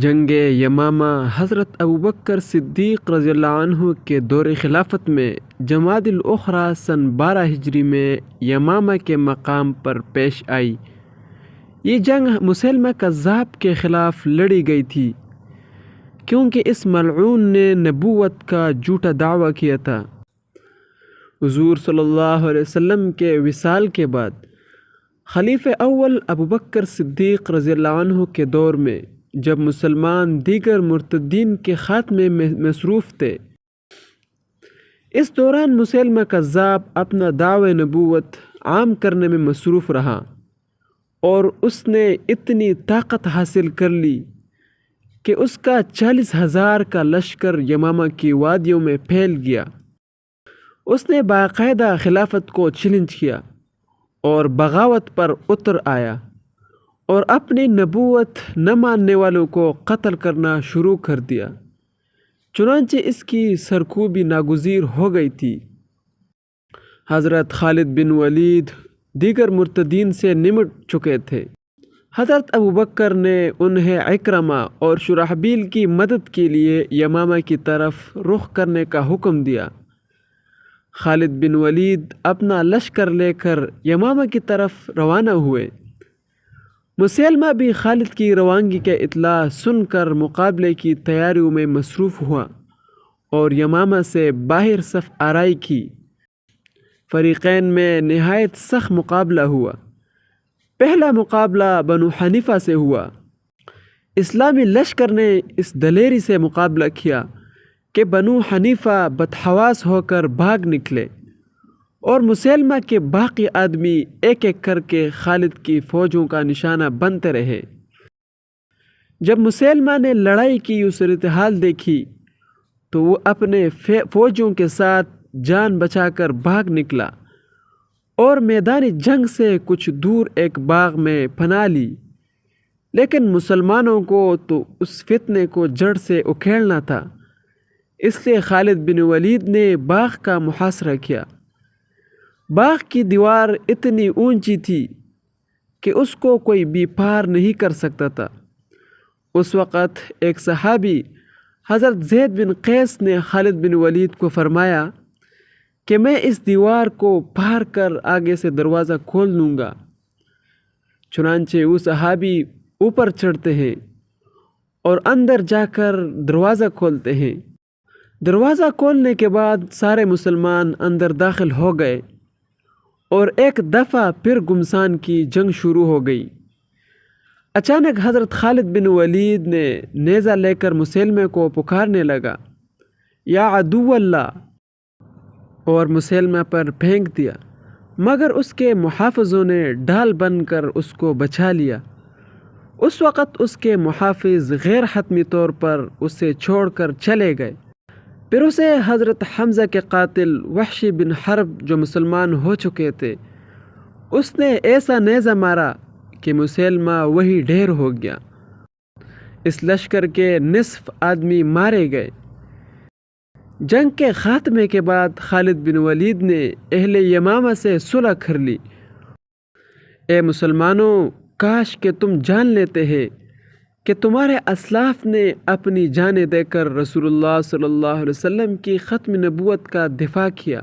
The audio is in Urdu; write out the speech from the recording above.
جنگ یمامہ حضرت ابوبکر صدیق رضی اللہ عنہ کے دور خلافت میں جمادی الاخری سن 12 ہجری میں یمامہ کے مقام پر پیش آئی۔ یہ جنگ مسیلمہ کذاب کے خلاف لڑی گئی تھی کیونکہ اس ملعون نے نبوت کا جھوٹا دعویٰ کیا تھا۔ حضور صلی اللہ علیہ وسلم کے وصال کے بعد خلیفہ اول ابوبکر صدیق رضی اللہ عنہ کے دور میں جب مسلمان دیگر مرتدین کے خاتمے میں مصروف تھے، اس دوران مسیلمہ کذاب اپنا دعوی نبوت عام کرنے میں مصروف رہا اور اس نے اتنی طاقت حاصل کر لی کہ اس کا 40,000 کا لشکر یمامہ کی وادیوں میں پھیل گیا۔ اس نے باقاعدہ خلافت کو چیلنج کیا اور بغاوت پر اتر آیا اور اپنی نبوت نہ ماننے والوں کو قتل کرنا شروع کر دیا۔ چنانچہ اس کی سرکوبی ناگزیر ہو گئی تھی۔ حضرت خالد بن ولید دیگر مرتدین سے نمٹ چکے تھے۔ حضرت ابوبکر نے انہیں عکرمہ اور شرحبیل کی مدد کے لیے یمامہ کی طرف رخ کرنے کا حکم دیا۔ خالد بن ولید اپنا لشکر لے کر یمامہ کی طرف روانہ ہوئے۔ مسیلمہ بھی خالد کی روانگی کے اطلاع سن کر مقابلے کی تیاریوں میں مصروف ہوا اور یمامہ سے باہر صف آرائی کی۔ فریقین میں نہایت سخت مقابلہ ہوا۔ پہلا مقابلہ بنو حنیفہ سے ہوا۔ اسلامی لشکر نے اس دلیری سے مقابلہ کیا کہ بنو حنیفہ بدحواس ہو کر بھاگ نکلے اور مسیلمہ کے باقی آدمی ایک ایک کر کے خالد کی فوجوں کا نشانہ بنتے رہے۔ جب مسیلمہ نے لڑائی کی یہ صورتحال دیکھی تو وہ اپنے فوجوں کے ساتھ جان بچا کر بھاگ نکلا اور میدان جنگ سے کچھ دور ایک باغ میں پناہ لی، لیکن مسلمانوں کو تو اس فتنے کو جڑ سے اکھیڑنا تھا، اس لیے خالد بن ولید نے باغ کا محاصرہ کیا۔ باغ کی دیوار اتنی اونچی تھی کہ اس کو کوئی بھی پار نہیں کر سکتا تھا۔ اس وقت ایک صحابی حضرت زید بن قیس نے خالد بن ولید کو فرمایا کہ میں اس دیوار کو پار کر آگے سے دروازہ کھول دوں گا۔ چنانچہ وہ صحابی اوپر چڑھتے ہیں اور اندر جا کر دروازہ کھولتے ہیں۔ دروازہ کھولنے کے بعد سارے مسلمان اندر داخل ہو گئے اور ایک دفعہ پھر گھمسان کی جنگ شروع ہو گئی۔ اچانک حضرت خالد بن ولید نے نیزہ لے کر مسیلمہ کو پکارنے لگا، یا عدو اللہ، اور مسیلمہ پر پھینک دیا، مگر اس کے محافظوں نے ڈھال بن کر اس کو بچا لیا۔ اس وقت اس کے محافظ غیر حتمی طور پر اسے چھوڑ کر چلے گئے۔ پھر اسے حضرت حمزہ کے قاتل وحشی بن حرب جو مسلمان ہو چکے تھے، اس نے ایسا نیزہ مارا کہ مسیلمہ وہی ڈھیر ہو گیا۔ اس لشکر کے نصف آدمی مارے گئے۔ جنگ کے خاتمے کے بعد خالد بن ولید نے اہل یمامہ سے صلح کر لی۔ اے مسلمانوں، کاش کہ تم جان لیتے ہیں کہ تمہارے اسلاف نے اپنی جانیں دے کر رسول اللہ صلی اللہ علیہ وسلم کی ختم نبوت کا دفاع کیا۔